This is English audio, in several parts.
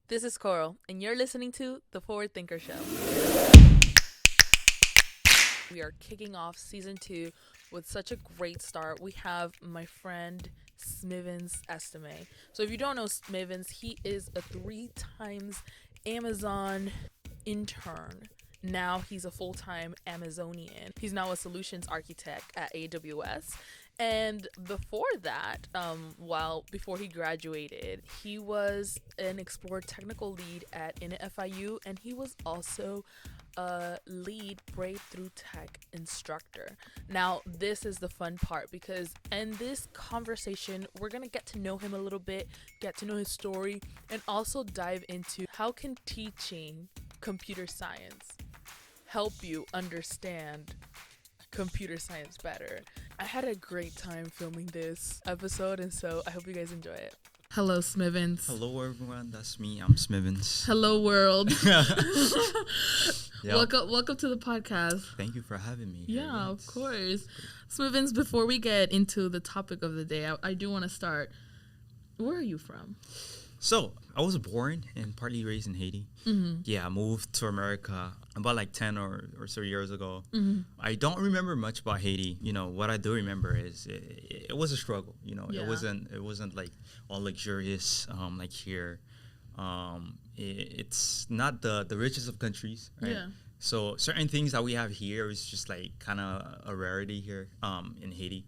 This is Coral, and you're listening to The Forward Thinker Show. We are kicking off season 2 with such a great start. We have my friend Smivens Estime. So if you don't know Smivens, he is a 3 times Amazon intern. Now he's a full-time Amazonian. He's now a solutions architect at AWS. And before that, before he graduated, he was an Explore technical lead at FIU, and he was also a lead breakthrough tech instructor. Now, this is the fun part because in this conversation, we're gonna get to know him a little bit, get to know his story, and also dive into how can teaching computer science help you understand computer science better. I had a great time filming this episode, and so I hope you guys enjoy it. Hello, Smivens. Hello, everyone. That's me. I'm Smivens. Hello, world. Yep. Welcome to the podcast. Thank you for having me. Yeah, of course. Smivens, before we get into the topic of the day, I do want to start. Where are you from? So, I was born and partly raised in Haiti. Mm-hmm. Yeah, I moved to America about like 10 or so years ago. Mm-hmm. I don't remember much about Haiti. You know, what I do remember is it was a struggle. You know, Yeah. it wasn't like all luxurious like here. It's not the richest of countries, right? Yeah. So certain things that we have here is just like kind of a rarity here in Haiti.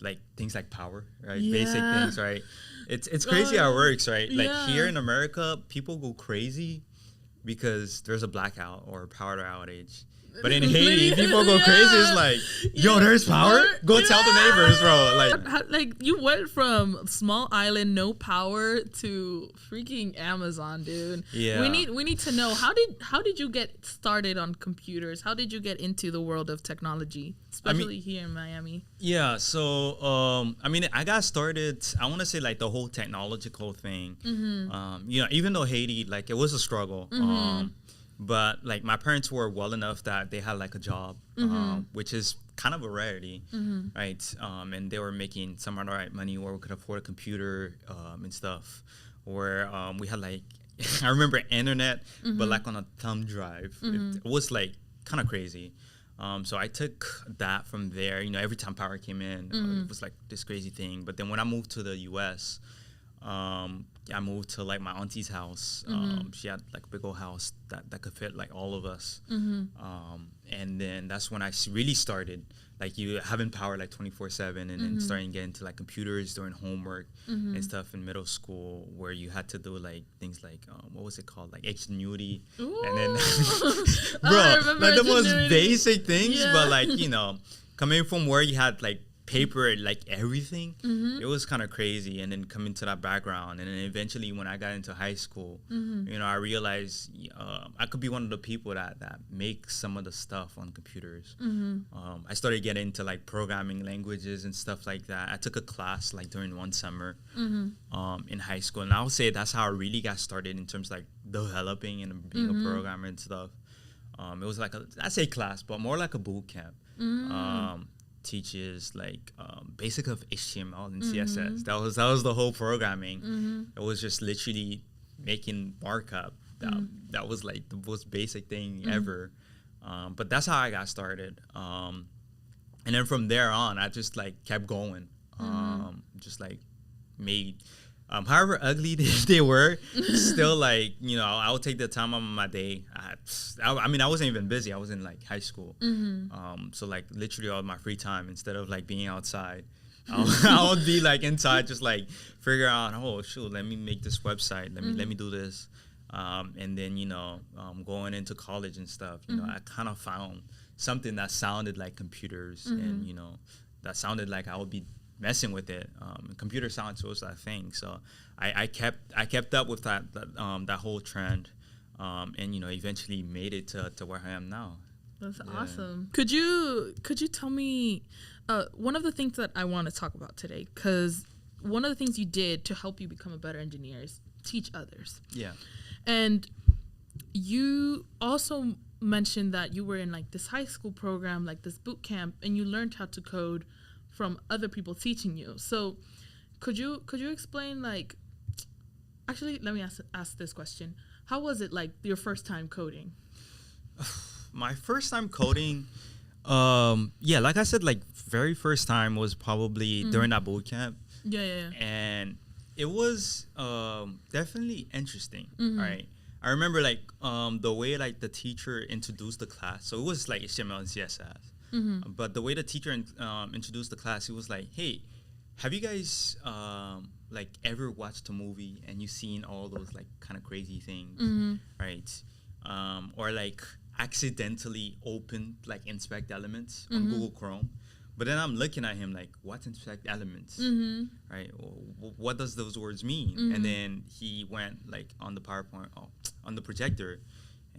Like things like power, right? Yeah. Basic things, right? It's crazy how it works, right? Like yeah. here in America, people go crazy because there's a blackout or a power outage. But in Haiti, people go crazy. It's like, yo, there's power. Go tell the neighbors, bro. Like you went from small island, no power, to freaking Amazon, dude. Yeah. We need to know how did you get started on computers? How did you get into the world of technology, especially here in Miami? Yeah. So, I got started. I want to say like the whole technological thing. Mm-hmm. Even though Haiti, like it was a struggle. Mm-hmm. But like my parents were well enough that they had like a job, Mm-hmm. which is kind of a rarity, Mm-hmm. right? And they were making some of the right money where we could afford a computer and stuff. Where we had like, I remember internet, Mm-hmm. but like on a thumb drive. It was like kind of crazy. So I took that from there. You know, every time power came in, it was like this crazy thing. But then when I moved to the U.S., I moved to like my auntie's house. She had like a big old house that could fit like all of us. And then that's when I really started like you having power like 24/7 and then starting getting to like computers doing homework and stuff in middle school where you had to do like things like what was it called, like ingenuity. And then bro, like the most basic things. Yeah. But like, you know, coming from where you had like paper, like everything, it was kind of crazy. And then coming to that background, and then eventually when I got into high school, you know, I realized I could be one of the people that make some of the stuff on computers. I started getting into like programming languages and stuff like that. I took a class like during one summer in high school, and I would say that's how I really got started in terms of like developing and being a programmer and stuff. It was like I say class, but more like a boot camp. Teaches like basic of HTML and CSS. That was the whole programming. It was just literally making markup. That was like the most basic thing ever. But that's how I got started. And then from there on, I just like kept going. Just like made. However ugly they were, still like, you know, I would take the time out of my day. I wasn't even busy. I was in like high school. So like literally all my free time, instead of like being outside, I would be like inside, just like figure out, oh shoot, let me make this website. Let me do this. And then, you know, going into college and stuff, you know, I kind of found something that sounded like computers and, you know, that sounded like I would be messing with it. Computer science was that thing, so I kept up with that whole trend, and you know, eventually made it to where I am now. That's awesome. Could you tell me one of the things that I want to talk about today? Because one of the things you did to help you become a better engineer is teach others. Yeah. And you also mentioned that you were in like this high school program, like this boot camp, and you learned how to code from other people teaching you. So could you explain like Actually, let me ask this question. How was it like your first time coding? My first time coding, yeah, like I said, like very first time was probably during that boot camp, Yeah. and it was definitely interesting. Right, I remember like the way like the teacher introduced the class. So it was like HTML and CSS, but the way the teacher introduced the class, it was like, hey, have you guys like ever watched a movie and you seen all those like kind of crazy things, right? Or like accidentally opened like inspect elements on Google Chrome. But then I'm looking at him like, what's inspect elements, right? What does those words mean? And then he went like on the PowerPoint, on the projector,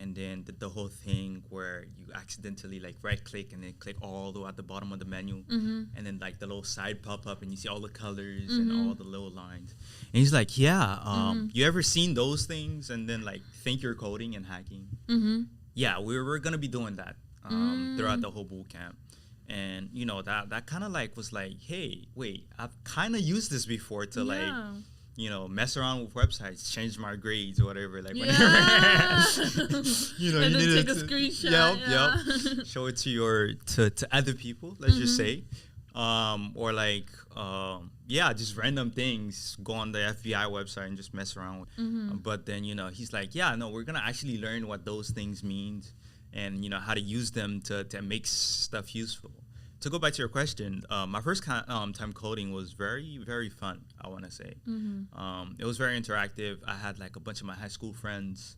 and then the whole thing where you accidentally like right click and then click all the way at the bottom of the menu, and then like the little side pop up and you see all the colors and all the little lines. And he's like, yeah, you ever seen those things and then like think you're coding and hacking? Yeah, we're gonna be doing that throughout the whole boot camp. And you know that kind of like was like, hey, wait, I've kind of used this before to like, you know, mess around with websites, change my grades or whatever. Like, whenever, you know, and you then need take a screenshot. Yep. Show it to your to other people. Let's just say, or like, yeah, just random things. Go on the FBI website and just mess around with. But then you know, he's like, yeah, no, we're gonna actually learn what those things mean, and you know how to use them to make stuff useful. To go back to your question, my first time coding was very, very fun, I want to say. It was very interactive. I had like a bunch of my high school friends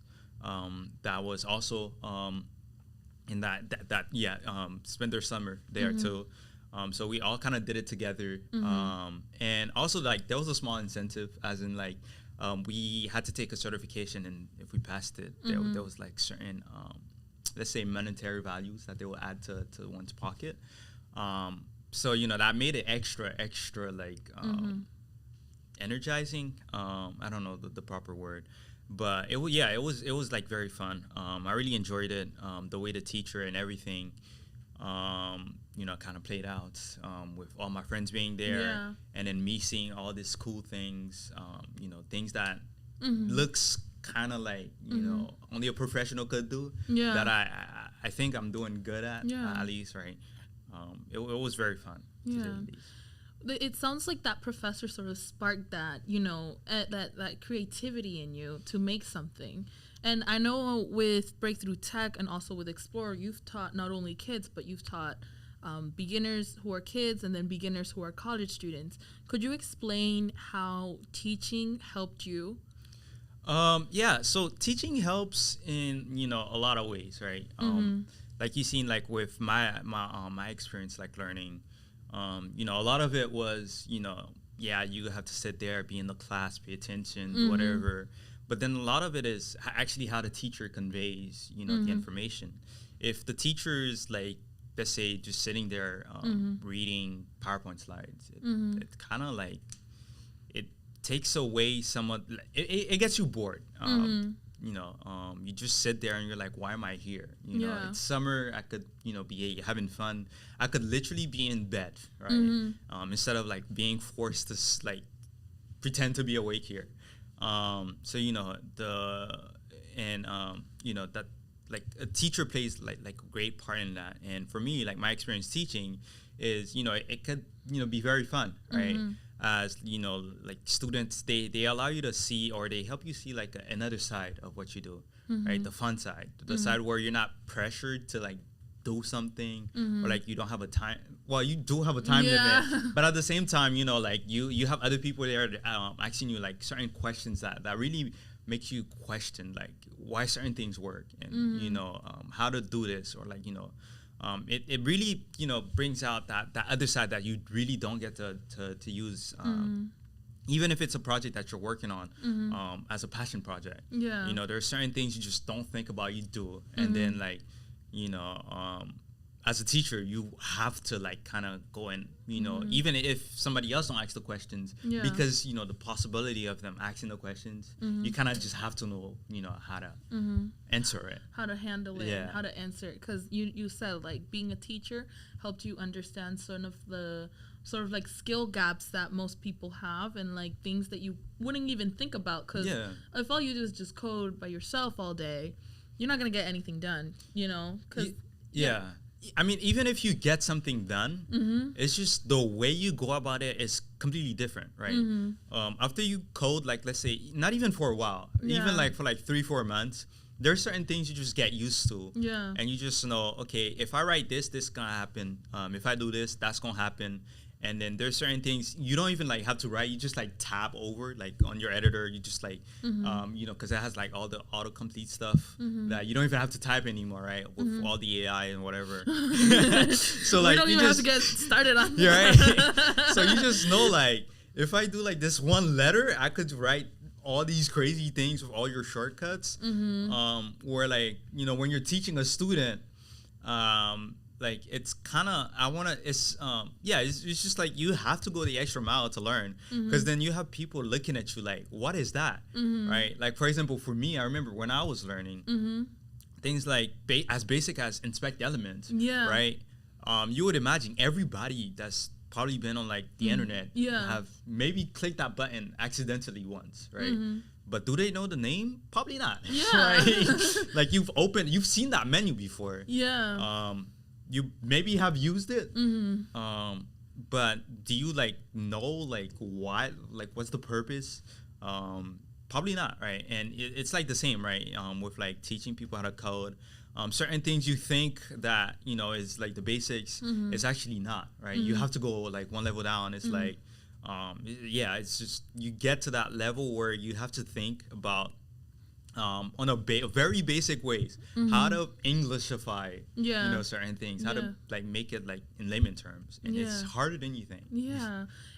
that was also in that spent their summer there too. So we all kind of did it together. And also like there was a small incentive, as in like we had to take a certification, and if we passed it, there was like certain let's say monetary values that they will add to one's pocket. So you know that made it extra like energizing. I don't know the proper word, but it was like very fun. I really enjoyed it. The way the teacher and everything you know kind of played out with all my friends being there, and then me seeing all these cool things, you know, things that looks kind of like you know only a professional could do, that I think I'm doing good at least, right? It was very fun. It sounds like that professor sort of sparked that, you know, that creativity in you to make something. And I know with Breakthrough Tech and also with Explorer, you've taught not only kids, but you've taught beginners who are kids and then beginners who are college students. Could you explain how teaching helped you? Yeah, so teaching helps in, you know, a lot of ways, right? Like you seen, like with my experience, like learning, you know, a lot of it was, you know, yeah, you have to sit there, be in the class, pay attention, whatever. But then a lot of it is actually how the teacher conveys, you know, the information. If the teacher is like, let's say, just sitting there reading PowerPoint slides, it kind of like, it takes away somewhat, it gets you bored. You know, you just sit there and you're like, why am I here? You know, it's summer. I could, you know, be having fun. I could literally be in bed, right? Instead of like being forced to like pretend to be awake here. So you know you know that like a teacher plays like a great part in that. And for me, like my experience teaching is, you know, it could, you know, be very fun, right? As you know, like students, they allow you to see, or they help you see like another side of what you do, right? The fun side, the side where you're not pressured to like do something, or like you don't have a time. Well, you do have a time limit, but at the same time, you know, like you have other people there asking you like certain questions that really makes you question like why certain things work, and you know how to do this, or like, you know. It really, you know, brings out that other side that you really don't get to use, even if it's a project that you're working on as a passion project. You know, there are certain things you just don't think about, you do. And then like, you know, as a teacher, you have to like kind of go and, you know, even if somebody else don't ask the questions, because, you know, the possibility of them asking the questions, you kind of just have to know, you know, how to answer it, how to handle it, and how to answer it. Because you said like being a teacher helped you understand sort of the sort of like skill gaps that most people have, and like things that you wouldn't even think about, because if all you do is just code by yourself all day, you're not going to get anything done, you know? I mean, even if you get something done, it's just the way you go about it is completely different, right? After you code, like, let's say, not even for a while, even like for like 3-4 months, there's certain things you just get used to. And you just know, okay, if I write this is gonna happen. If I do this, that's gonna happen. And then there's certain things you don't even like have to write. You just like tab over, like on your editor. You just like, you know, because it has like all the autocomplete stuff that you don't even have to type anymore, right? With all the AI and whatever. So like, we don't even have to get started on right? So you just know, like, if I do like this one letter, I could write all these crazy things with all your shortcuts. Where like, you know, when you're teaching a student, like it's kind of it's just like you have to go the extra mile to learn, because then you have people looking at you like, what is that? Right? Like, for example, for me, I remember when I was learning things like as basic as inspect elements, right? You would imagine everybody that's probably been on like the internet have maybe clicked that button accidentally once, right? But do they know the name? Probably not. Right? Like, you've seen that menu before. You maybe have used it, but do you like know like why, like what's the purpose? Probably not, right? And it's like the same, right? With like teaching people how to code, certain things you think that, you know, is like the basics, it's actually not, right? You have to go like one level down. It's like, it's just, you get to that level where you have to think about on a very basic ways, how to Englishify, you know, certain things, how to like make it like in layman terms, and it's harder than you think.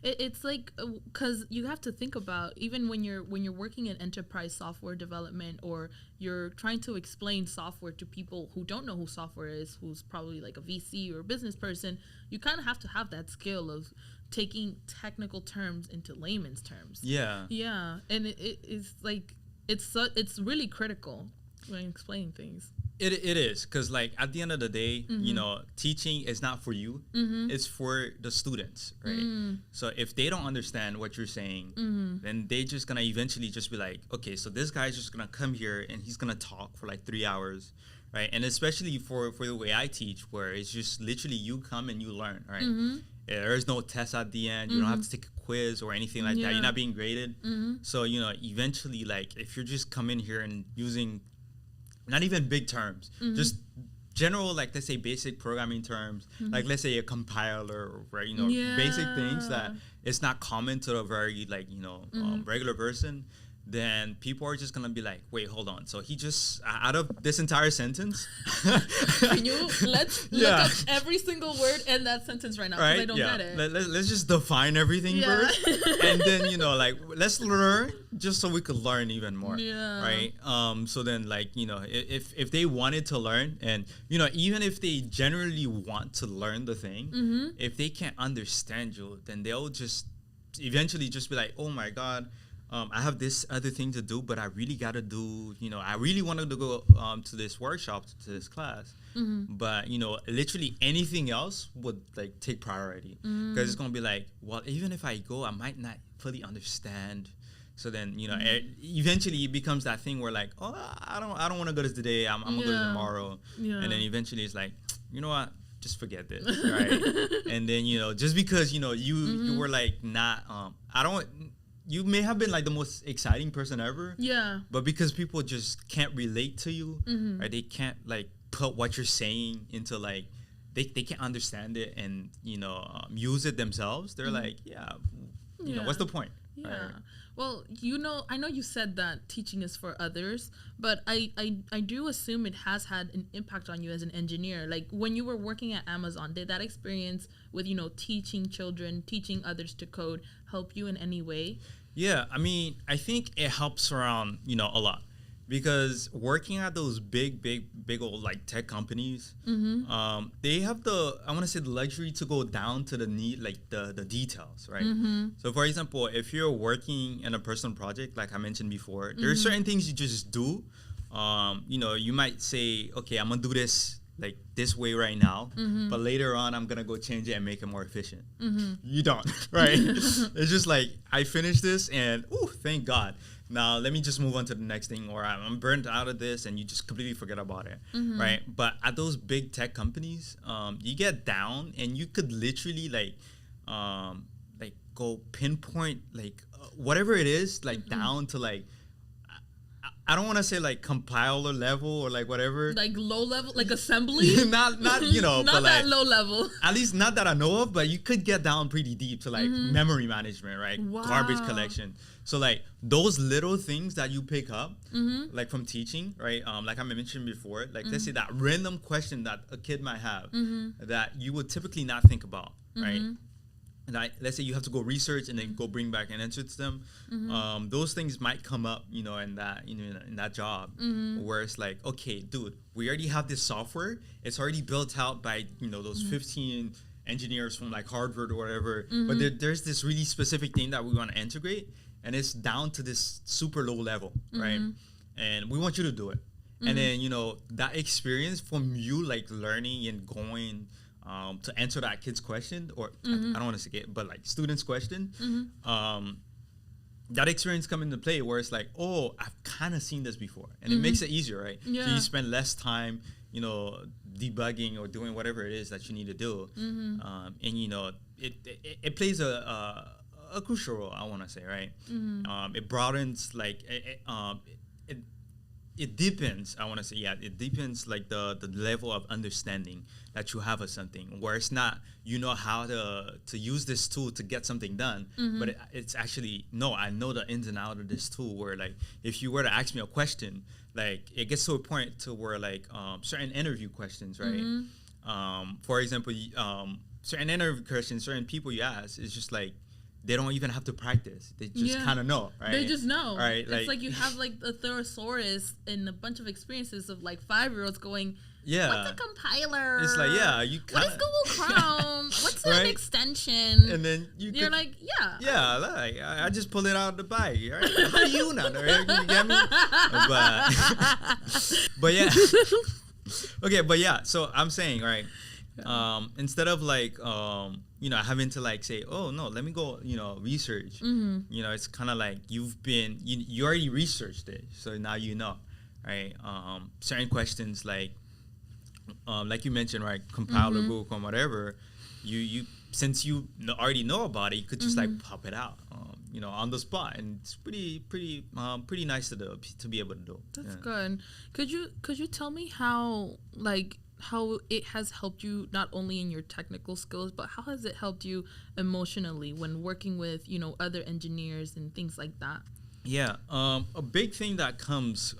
It's like, because you have to think about, even when you're working in enterprise software development, or you're trying to explain software to people who don't know who software is, who's probably like a VC or a business person, you kind of have to have that skill of taking technical terms into layman's terms. And it is like, it's really critical when explaining things. It is, because like at the end of the day, you know, teaching is not for you, it's for the students, right? So if they don't understand what you're saying, then they just gonna eventually just be like, okay, so this guy's just gonna come here and he's gonna talk for like 3 hours, right? And especially for the way I teach, where it's just literally you come and you learn, right? There's no test at the end. You don't have to take a quiz or anything like that. You're not being graded. So, you know, eventually, like, if you're just coming here and using not even big terms, just general, like, let's say basic programming terms, like, let's say a compiler, or, you know, basic things that it's not common to a very, like, you know, regular person, then people are just gonna be like, wait, hold on, so he just, out of this entire sentence, can you let's look up every single word in that sentence right now, because I don't get it. Let's just define everything first, and then, you know, like, let's learn just so we could learn even more, right? So then, like, you know, if they wanted to learn, and, you know, even if they generally want to learn the thing, if they can't understand you, then they'll just eventually just be like, oh my god, I have this other thing to do, but I really got to do, you know, I really wanted to go to this workshop, to this class. But, you know, literally anything else would, like, take priority. Because it's going to be like, well, even if I go, I might not fully understand. So then, you know, eventually it becomes that thing where, like, oh, I don't want to go to today. I'm going to go tomorrow. And then eventually it's like, you know what? Just forget this, right? And then, you know, just because, you know, you were, like, not, you may have been like the most exciting person ever. But because people just can't relate to you, right? They can't like put what you're saying into like, they can't understand it and, you know, use it themselves. They're like, you know, what's the point? Right? Well, you know, I know you said that teaching is for others, but I do assume it has had an impact on you as an engineer. Like, when you were working at Amazon, did that experience with, you know, teaching children, teaching others to code, help you in any way? Yeah, I mean, I think it helps around, you know, a lot. Because working at those big old like tech companies, they have the luxury to go down to the the details, right? So for example, if you're working in a personal project, like I mentioned before, there are certain things you just do. You know, you might say, okay, I'm gonna do this like this way right now, but later on I'm gonna go change it and make it more efficient. You don't, right? It's just like I finished this and thank God. Now let me just move on to the next thing, or I'm burnt out of this, and you just completely forget about it, right? But at those big tech companies, you get down and you could literally like go pinpoint like whatever it is, like down to like I don't want to say like compiler level or like whatever, like low level, like assembly. not not but that like, low level. At least not that I know of, but you could get down pretty deep to like memory management, right? Wow. Garbage collection. So like those little things that you pick up, like from teaching, right? Like I mentioned before, like let's say that random question that a kid might have that you would typically not think about, right? And let's say you have to go research and then go bring back an answer to them. Those things might come up, in that job, where it's like, okay, dude, we already have this software. It's already built out by those 15 engineers from like Harvard or whatever. But there's this really specific thing that we want to integrate, and it's down to this super low level, right? And we want you to do it. And then that experience from you like learning and going. To answer that kid's question, or I don't want to say it, but like student's question, that experience come into play where it's like, oh, I've kind of seen this before, and it makes it easier, right? Yeah. So you spend less time, debugging or doing whatever it is that you need to do, and it plays a crucial role, I want to say, right? It broadens like it deepens, I want to say, it deepens like the level of understanding that you have of something, where it's not how to use this tool to get something done, but it's actually no, I know the ins and outs of this tool, where like if you were to ask me a question, like it gets to a point to where like certain interview questions, right? For example, certain interview questions, certain people you ask, is just like they don't even have to practice. They just kind of know, right? They just know. Right? It's like you have like a thesaurus and a bunch of experiences of like 5-year-olds going, what's a compiler? It's like, you what is Google Chrome? What's an right? extension? And then you're like, like I just pulled it out of the bag, right? How you not, right? You get me? But yeah. Okay, but yeah, so I'm saying, right, instead of like having to like say, oh no, let me go research, it's kind of like you already researched it, so now right? Certain questions like you mentioned, right, compiler, Google Chrome, whatever, you since you already know about it, you could just like pop it out on the spot, and it's pretty nice to be able to do. That's good. Could you tell me how it has helped you not only in your technical skills, but how has it helped you emotionally when working with other engineers and things like that? Yeah, a big thing that comes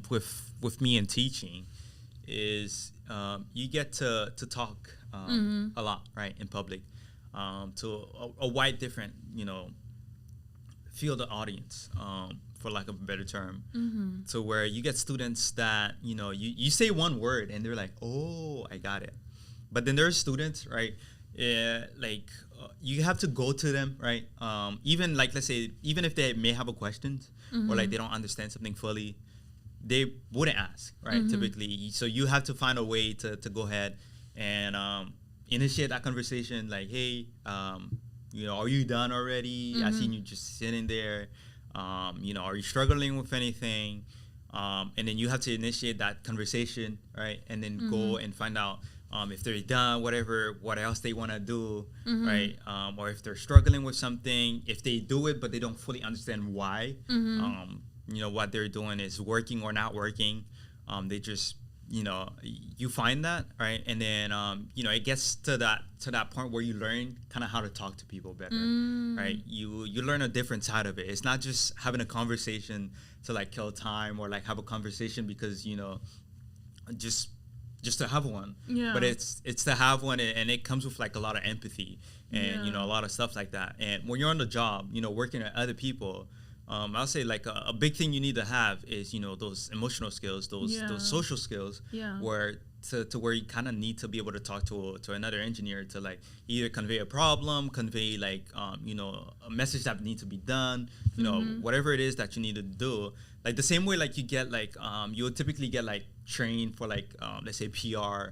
with me in teaching is you get to talk a lot, right, in public, to a wide different field of audience, for lack of a better term, to where you get students that you say one word and they're like, oh, I got it. But then there's students, right, you have to go to them, right, even like, let's say, even if they may have a question, or like they don't understand something fully, they wouldn't ask, right, typically. So you have to find a way to go ahead and initiate that conversation, like, hey, are you done already? I seen you just sitting there. Are you struggling with anything? And then you have to initiate that conversation, right? And then go and find out if they're done, what else they want to do, right? Or if they're struggling with something, if they do it but they don't fully understand why, what they're doing is working or not working. They just you find that, right? And then it gets to that point where you learn kind of how to talk to people better, right? You learn a different side of it. It's not just having a conversation to like kill time, or like have a conversation because just to have one, but it's to have one, and it comes with like a lot of empathy and a lot of stuff like that. And when you're on the job, working with other people, I'll say like a big thing you need to have is those emotional skills, those social skills, where where you kind of need to be able to talk to another engineer to like either convey a problem, convey like a message that needs to be done, whatever it is that you need to do, like the same way like you get like you'll typically get like trained for like let's say PR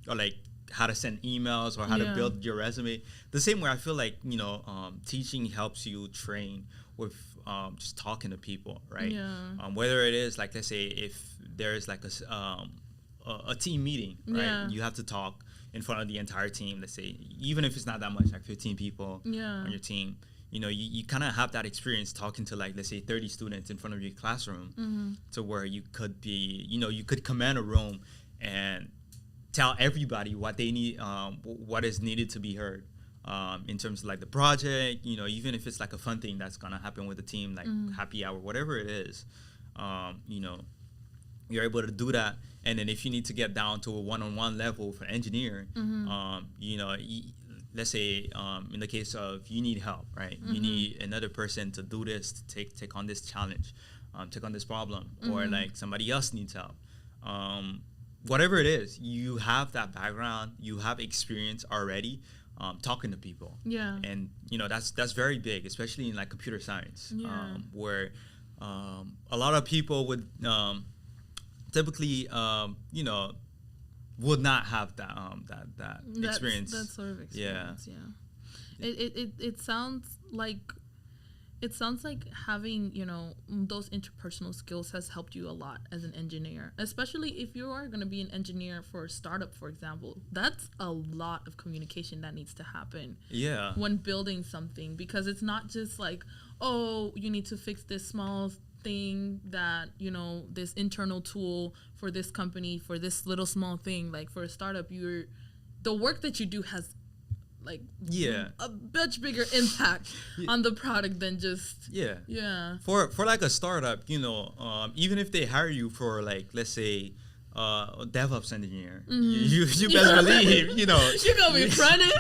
or like how to send emails or how to build your resume. The same way I feel like, you know, teaching helps you train with just talking to people, right? Yeah. Whether it is like, let's say if there's like a team meeting, right? Yeah. You have to talk in front of the entire team. Let's say even if it's not that much, like 15 people on your team. You know, you kind of have that experience talking to like, let's say 30 students in front of your classroom to where you could be, you know, you could command a room and tell everybody what they need, what is needed to be heard in terms of like the project, you know, even if it's like a fun thing that's going to happen with the team, like happy hour, whatever it is, you know, you're able to do that. And then if you need to get down to a one-on-one level for engineering, you know, let's say in the case of you need help, right? You need another person to do this, to take on this challenge, take on this problem, or like somebody else needs help. Whatever it is, you have that background, you have experience already talking to people. Yeah. And, you know, that's very big, especially in like computer science, where a lot of people would typically, you know, would not have that experience. That sort of experience. Yeah. It sounds like having, you know, those interpersonal skills has helped you a lot as an engineer, especially if you are going to be an engineer for a startup, for example. That's a lot of communication that needs to happen when building something, because it's not just like, oh, you need to fix this small thing that, you know, this internal tool for this company for this little small thing. Like for a startup, the work that you do has like a much bigger impact on the product than just for like a startup, you know, even if they hire you for like, let's say a DevOps engineer, you best believe, you know, you're gonna be front end,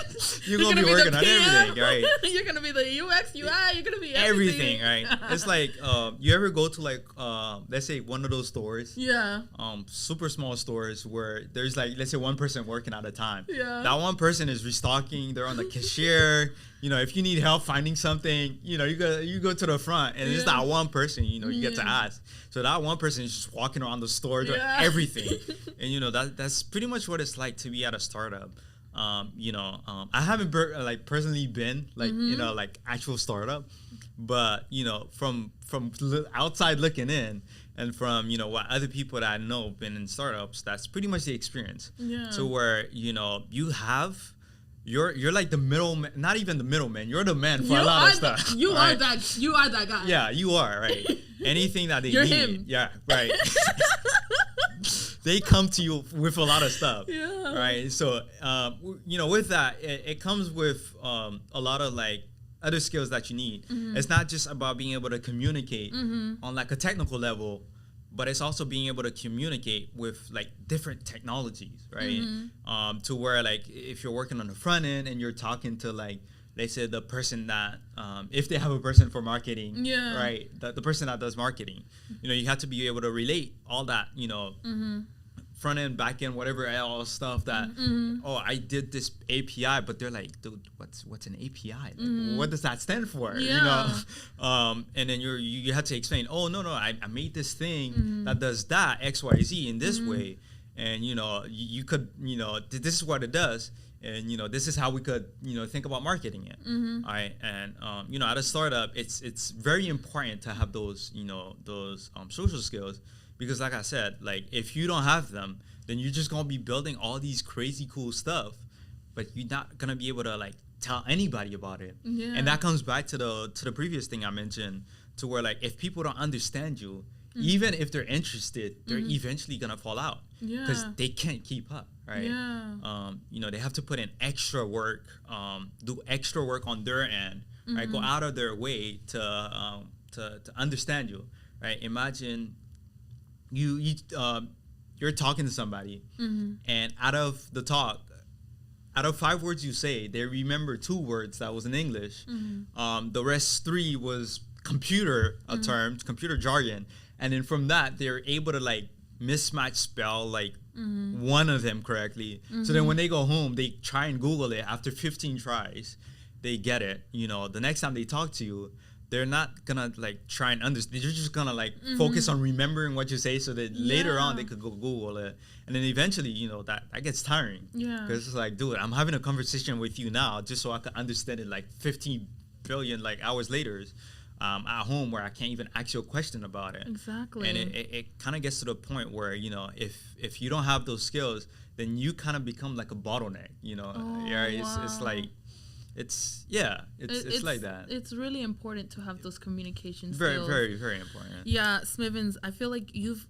you're gonna be working on everything, right? You're gonna be the UX, UI, you're gonna be everything, right? It's like you ever go to like let's say one of those stores, super small stores where there's like, let's say one person working at a time. That one person is restocking, they're on the cashier. You know, if you need help finding something, you know, you go to the front, and it's that one person, you know, you get to ask. So that one person is just walking around the store doing everything. And, you know, that's pretty much what it's like to be at a startup. You know, I haven't personally been like, you know, like actual startup, but, you know, from outside looking in, and from, you know, what other people that I know been in startups, that's pretty much the experience. To where, you know, you're like the middleman, not even the middleman. You're the man for a lot of stuff. You are that guy. Yeah, you are, right. Anything that they need. Him. Yeah, right. They come to you with a lot of stuff. Right. So, you know, with that, it comes with a lot of like other skills that you need. It's not just about being able to communicate on like a technical level, but it's also being able to communicate with like different technologies, right? To where like if you're working on the front end and you're talking to like, let's say the person that, if they have a person for marketing, right? The person that does marketing, you know, you have to be able to relate all that, you know, front end, back end, whatever else stuff that, oh, I did this API, but they're like, dude, what's an API? Like, what does that stand for? You know, and then you have to explain, oh, no, I made this thing that does that X, Y, Z in this way, and you know, you could, you know, this is what it does, and you know, this is how we could, you know, think about marketing it. All right, and you know, at a startup, it's very important to have those, you know, those social skills. Because like I said, like if you don't have them, then you're just gonna be building all these crazy cool stuff, but you're not gonna be able to like tell anybody about it. And that comes back to the previous thing I mentioned, to where like if people don't understand you, even if they're interested, they're eventually gonna fall out because they can't keep up, right? You know, they have to put in extra work, do extra work on their end, right? Go out of their way to understand you, right? Imagine you're talking to somebody, and out of 5 words you say, they remember 2 words that was in English. The rest 3 was computer terms, computer jargon, and then from that they're able to like mismatch spell like one of them correctly. So then when they go home, they try and Google it. After 15 tries, they get it. You know, the next time they talk to you, they're not gonna like try and understand. They're just gonna like focus on remembering what you say, so that later on they could go Google it, and then eventually, that gets tiring. Yeah. Because it's like, dude, I'm having a conversation with you now just so I can understand it like 15 billion like hours later, at home, where I can't even ask you a question about it. Exactly. And it kind of gets to the point where, if you don't have those skills, then you kind of become like a bottleneck. It's like. It's like that. It's really important to have those communication very, skills. very, very important. Yeah, Smivens, I feel like you've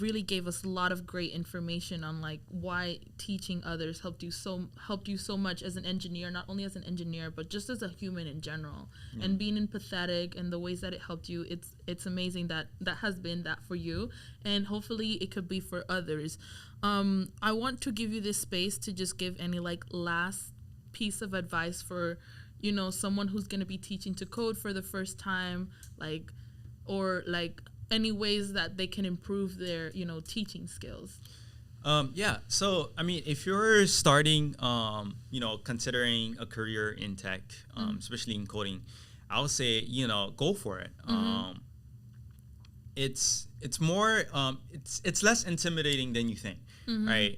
really gave us a lot of great information on like why teaching others helped you so much as an engineer, not only as an engineer but just as a human in general. And being empathetic and the ways that it helped you, it's amazing that has been that for you, and hopefully it could be for others. I want to give you this space to just give any like last piece of advice for someone who's going to be teaching to code for the first time, or any ways that they can improve their teaching skills. So I mean, if you're starting considering a career in tech, especially in coding, I would say go for it. It's more it's less intimidating than you think. Right.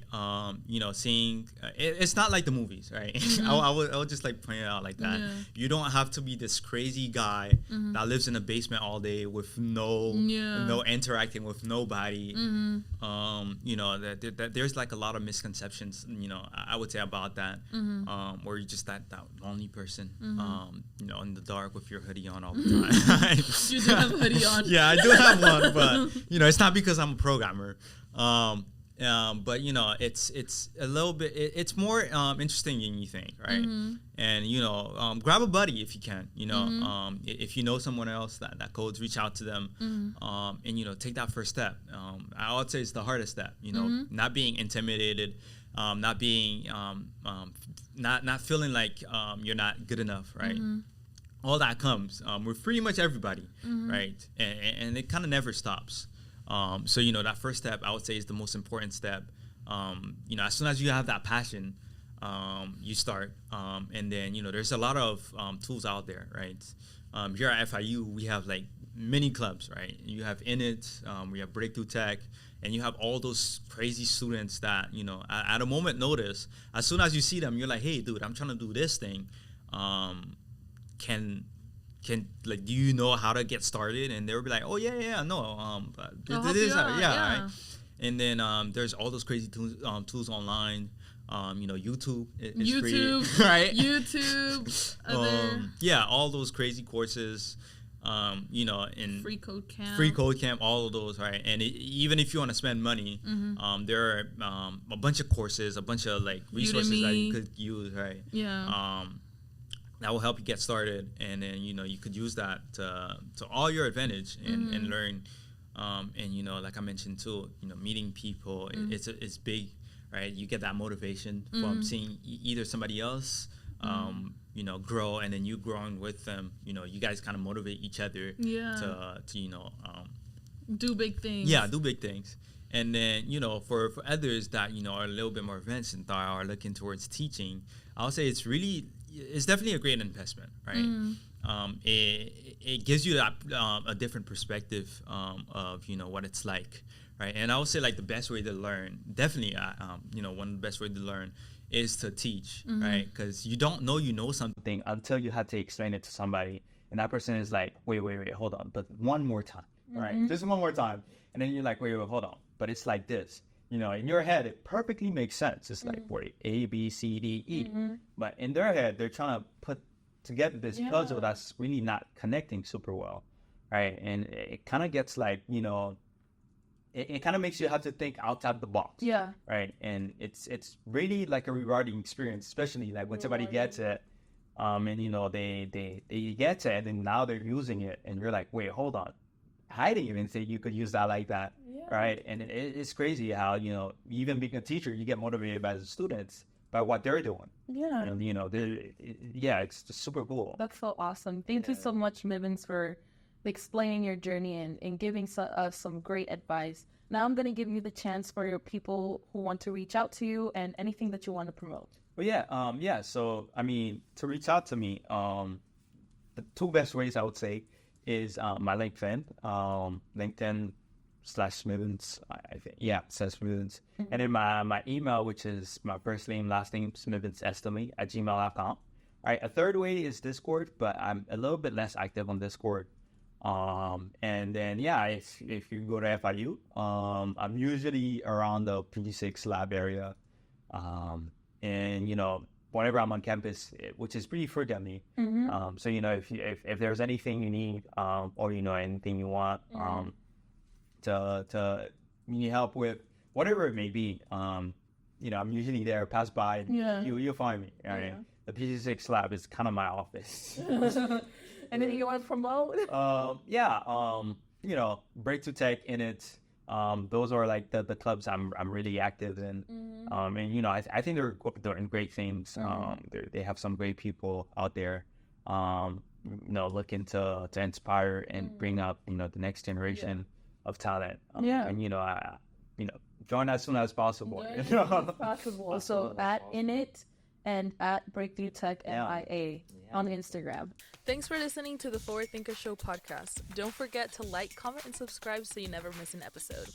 Seeing it's not like the movies, right? I would just like point it out like that. You don't have to be this crazy guy that lives in a basement all day with no interacting with nobody. That there's like a lot of misconceptions, I would say about that. Where you're just that lonely person, in the dark with your hoodie on all the time. You do have a hoodie on. Yeah, I do have one, but it's not because I'm a programmer. But it's a little bit. It's more interesting than you think, right? And grab a buddy if you can. If you know someone else that codes, reach out to them, and take that first step. I would say it's the hardest step. Not being intimidated, not being not feeling like you're not good enough, right? All that comes with pretty much everybody, right? And it kind of never stops. So that first step, I would say, is the most important step. As soon as you have that passion, you start, and then there's a lot of tools out there, right? Here at FIU, we have like mini clubs, right? You have Init, we have Breakthrough Tech, and you have all those crazy students that at a moment notice, as soon as you see them, you're like, hey, dude, I'm trying to do this thing. Like, do you know how to get started? And they'll be like, oh yeah, no, right? And then there's all those crazy tools online. YouTube is free, right? YouTube, all those crazy courses. In free code camp, all of those, right? And even if you want to spend money, there are a bunch of courses, a bunch of like resources Udemy. that you could use, right? Yeah. That will help you get started, and then you could use that to all your advantage and learn. And like I mentioned too, meeting people, it's big, right? You get that motivation from seeing either somebody else grow, and then you growing with them. You guys kind of motivate each other to do big things. Yeah, do big things. And then for others that are a little bit more advanced and are looking towards teaching, I'll say it's definitely a great investment, right? It gives you that a different perspective of what it's like, right? And I would say like the best way to learn, definitely one of the best ways to learn is to teach, right? Because you don't know something until you have to explain it to somebody, and that person is like, wait, hold on, but one more time, right? Just one more time, and then you're like, wait, hold on, but it's like this. In your head, it perfectly makes sense. It's like, wait, A, B, C, D, E. But in their head, they're trying to put together this puzzle that's really not connecting super well, right? And it kind of gets like, it kind of makes you have to think outside the box. Yeah. Right? And it's really like a rewarding experience, especially like when somebody gets it, and, they get it, and then now they're using it, and you're like, wait, hold on. I didn't even think you could use that like that, right? And it's crazy how, even being a teacher, you get motivated by the students, by what they're doing. Yeah. And, it's just super cool. That's so awesome. Thank you so much, Mivens, for explaining your journey and giving us some great advice. Now I'm going to give you the chance for your people who want to reach out to you and anything that you want to promote. Well, so, I mean, to reach out to me, the two best ways I would say is my LinkedIn, LinkedIn/Smithens, I think. Yeah, it says Smithens. And then my email, which is my first name, last name, smithensestime@gmail.com. All right, a third way is Discord, but I'm a little bit less active on Discord. And then, yeah, if you go to FIU, I'm usually around the P6 lab area. And, you know, whenever I'm on campus, which is pretty frequently. So, you know, if there's anything you need, or, you know, anything you want, to you need help with, whatever it may be, you know, I'm usually there, pass by, you'll find me. Right? Yeah. The PC6 lab is kind of my office. And then you want to promote? You know, Break to Tech in it. Those are like the clubs I'm really active in. And you know, I think they're doing great things. They have some great people out there. You know, looking to inspire and bring up, you know, the next generation of talent. And you know, join as soon as possible. You know? Possible. So at Init and at Breakthrough Tech MIA on Instagram. Thanks for listening to the Forward Thinker Show podcast. Don't forget to like, comment, and subscribe so you never miss an episode.